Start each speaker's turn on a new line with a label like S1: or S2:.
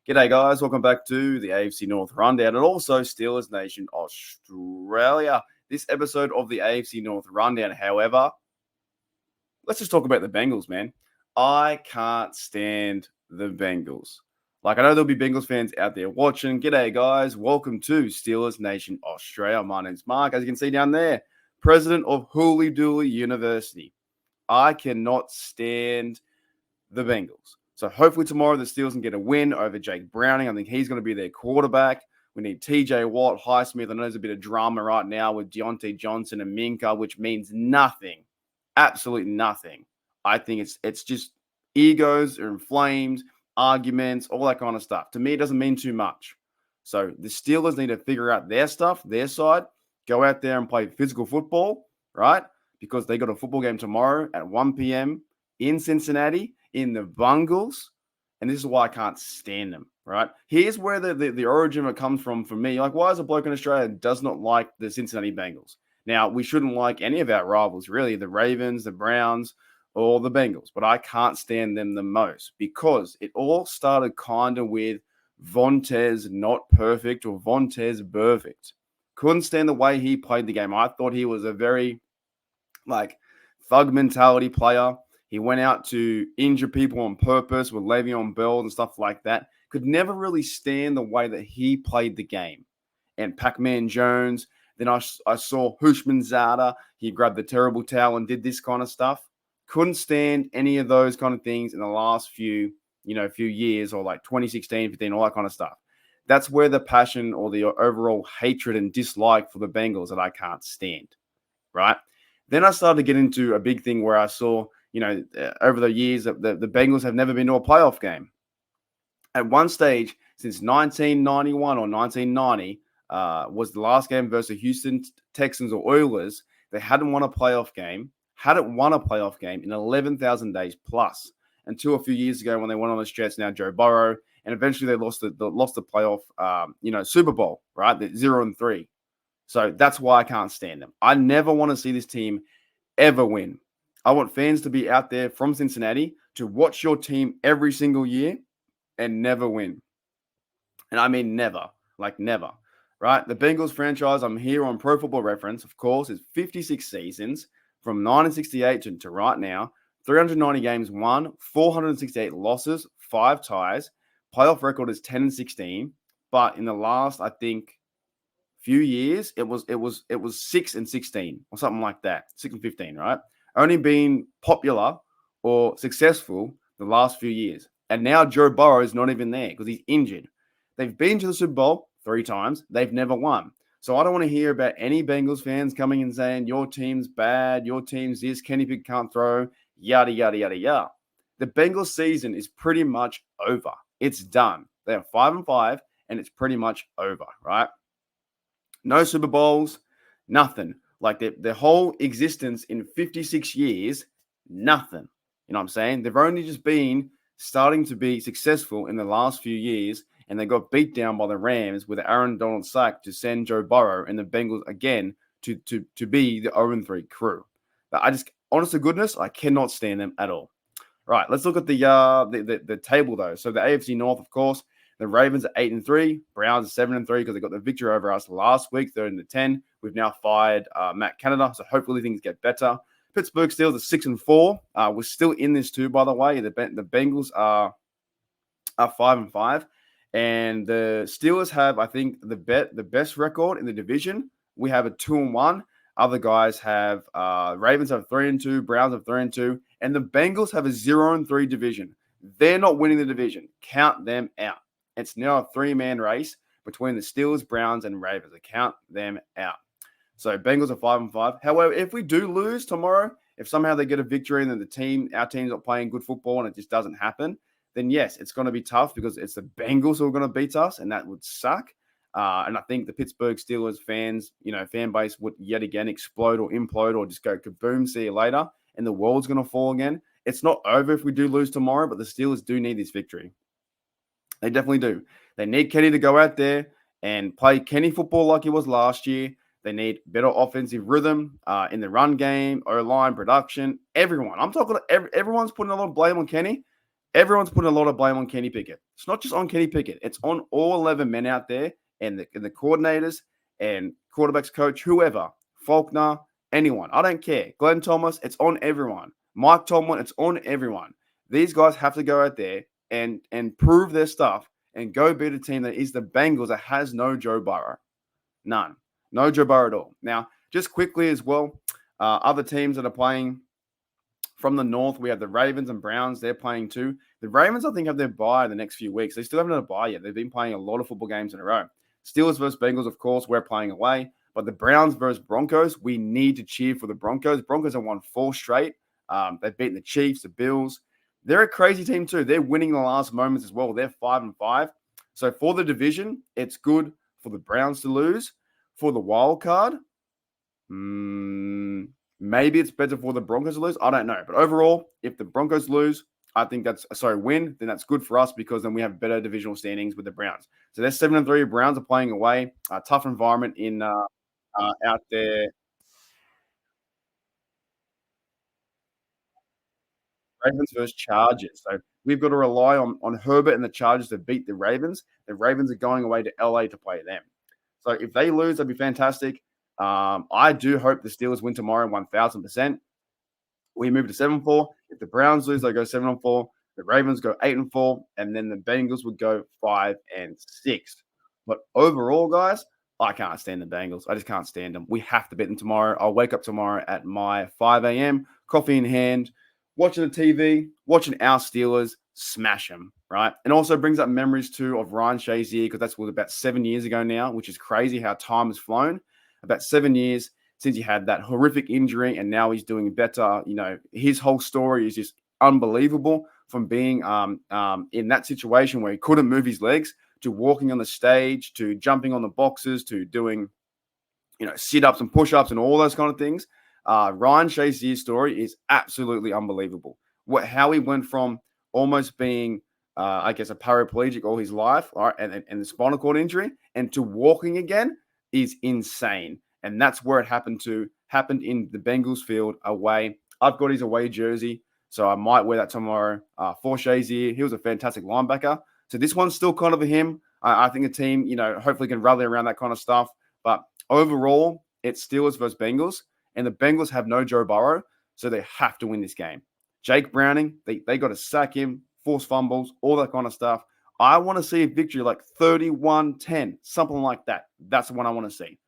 S1: G'day, guys. Welcome back to the AFC North Rundown and also Steelers Nation Australia. This episode of the AFC North Rundown, however, let's just talk about the Bengals, man. I can't stand the Bengals. I know there'll be Bengals fans out there watching. G'day, guys. Welcome to Steelers Nation Australia. My name's Mark, as you can see down there, president of Hooly Dooly University. I cannot stand the Bengals. So hopefully tomorrow the Steelers can get a win over Jake Browning. I think he's going to be their quarterback. We need TJ Watt, Highsmith. I know there's a bit of drama right now with Deontay Johnson and Minka, which means nothing. Absolutely nothing. I think it's just egos are inflamed, arguments, all that kind of stuff. To me, it doesn't mean too much. So the Steelers need to figure out their stuff, their side, go out there and play physical football, right? Because they got a football game tomorrow at 1 p.m. in Cincinnati, in the Bungals, and this is why I can't stand them, right? Here's where the origin of it comes from for me. Why is a bloke in Australia does not like the Cincinnati Bengals? Now, we shouldn't like any of our rivals, really, the Ravens, the Browns, or the Bengals, but I can't stand them the most because it all started kind of with Vontaze not perfect or Vontaze perfect. Couldn't stand the way he played the game. I thought he was a very, thug mentality player. He went out to injure people on purpose with Le'Veon Bell and stuff like that. Could never really stand the way that he played the game. And Pac-Man Jones. Then I saw Hushmanzada. He grabbed the terrible towel and did this kind of stuff. Couldn't stand any of those kind of things in the last few years, or 2016, 15, all that kind of stuff. That's where the passion or the overall hatred and dislike for the Bengals that I can't stand, right? Then I started to get into a big thing where I saw, over the years, the Bengals have never been to a playoff game. At one stage, since 1991 or 1990, was the last game versus the Houston Texans or Oilers. They hadn't won a playoff game in 11,000 days plus, until a few years ago when they went on the stretch. Now Joe Burrow, and eventually they lost the playoff, Super Bowl, right? The 0-3. So that's why I can't stand them. I never want to see this team ever win. I want fans to be out there from Cincinnati to watch your team every single year and never win. And I mean never, never, right? The Bengals franchise, I'm here on Pro Football Reference, of course, is 56 seasons from 1968 to right now, 390 games won, 468 losses, 5 ties. Playoff record is 10-16, but in the last, I think, few years, it was 6-16 or something like that, 6-15, right? Only been popular or successful the last few years. And now Joe Burrow is not even there because he's injured. They've been to the Super Bowl 3 times. They've never won. So I don't want to hear about any Bengals fans coming and saying, your team's bad, your team's this, Kenny Pickett can't throw, yada, yada, yada, yada. The Bengals season is pretty much over. It's done. They are 5-5, and it's pretty much over, right? No Super Bowls, nothing. Their whole existence in 56 years, nothing. You know what I'm saying? They've only just been starting to be successful in the last few years, and they got beat down by the Rams with Aaron Donald sacked to send Joe Burrow and the Bengals again to be the 0-3 crew. But honest to goodness, I cannot stand them at all. Right, let's look at the table though. So the AFC North, of course, the Ravens are 8-3, Browns are 7-3 because they got the victory over us last week, 13-10. We've now fired Matt Canada, so hopefully things get better. Pittsburgh Steelers are 6-4. We're still in this too, by the way. The Bengals are 5-5, and the Steelers have, I think, the best record in the division. We have a 2-1. Other guys have Ravens have 3-2, Browns have 3-2, and the Bengals have a 0-3 division. They're not winning the division. Count them out. It's now a 3-man race between the Steelers, Browns, and Ravens. I count them out. So Bengals are 5-5. However, if we do lose tomorrow, if somehow they get a victory and then our team's not playing good football and it just doesn't happen, then yes, it's going to be tough because it's the Bengals who are going to beat us, and that would suck. And I think the Pittsburgh Steelers fans, fan base would yet again explode or implode or just go kaboom, see you later, and the world's going to fall again. It's not over if we do lose tomorrow, but the Steelers do need this victory. They definitely do. They need Kenny to go out there and play Kenny football like he was last year. They need better offensive rhythm in the run game, O-line, production, everyone. I'm talking everyone's putting a lot of blame on Kenny. everyone's putting a lot of blame on Kenny Pickett. It's not just on Kenny Pickett. It's on all 11 men out there and the coordinators and quarterbacks coach, whoever, Faulkner, anyone. I don't care. Glenn Thomas, it's on everyone. Mike Tomlin, it's on everyone. These guys have to go out there and prove their stuff and go beat a team that is the Bengals that has no Joe Burrow. None. No Joe Burrow at all. Now, just quickly as well, other teams that are playing from the North, we have the Ravens and Browns. They're playing too. The Ravens, I think, have their bye in the next few weeks. They still haven't had a bye yet. They've been playing a lot of football games in a row. Steelers versus Bengals, of course, we're playing away. But the Browns versus Broncos, we need to cheer for the Broncos. Broncos have won 4 straight. They've beaten the Chiefs, the Bills. They're a crazy team too. They're winning the last moments as well. They're 5-5. So for the division, it's good for the Browns to lose. For the wild card, maybe it's better for the Broncos to lose. I don't know. But overall, if the Broncos lose, I think win, then that's good for us because then we have better divisional standings with the Browns. So they're 7-3. Browns are playing away. A tough environment in out there. Ravens versus Chargers. So we've got to rely on Herbert and the Chargers to beat the Ravens. The Ravens are going away to LA to play them. So if they lose, that'd be fantastic. I do hope the Steelers win tomorrow 1,000%. We move to 7-4. If the Browns lose, they go 7-4. The Ravens go 8-4, and then the Bengals would go 5-6. But overall, guys, I can't stand the Bengals. I just can't stand them. We have to beat them tomorrow. I'll wake up tomorrow at my 5 a.m., coffee in hand, watching the TV, watching our Steelers smash them, right? And also brings up memories too of Ryan Shazier because that's about 7 years ago now, which is crazy how time has flown. About 7 years since he had that horrific injury, and now he's doing better. You know, his whole story is just unbelievable from being in that situation where he couldn't move his legs to walking on the stage to jumping on the boxes to doing, sit-ups and push-ups and all those kind of things. Ryan Shazier's story is absolutely unbelievable. How he went from almost being, a paraplegic all his life, right, and the spinal cord injury, and to walking again is insane. And that's where it happened in the Bengals field away. I've got his away jersey, so I might wear that tomorrow. For Shazier, he was a fantastic linebacker. So this one's still kind of a him. I think the team, hopefully can rally around that kind of stuff. But overall, it's Steelers versus Bengals. And the Bengals have no Joe Burrow, so they have to win this game. Jake Browning, they got to sack him, force fumbles, all that kind of stuff. I want to see a victory like 31-10, something like that. That's the one I want to see.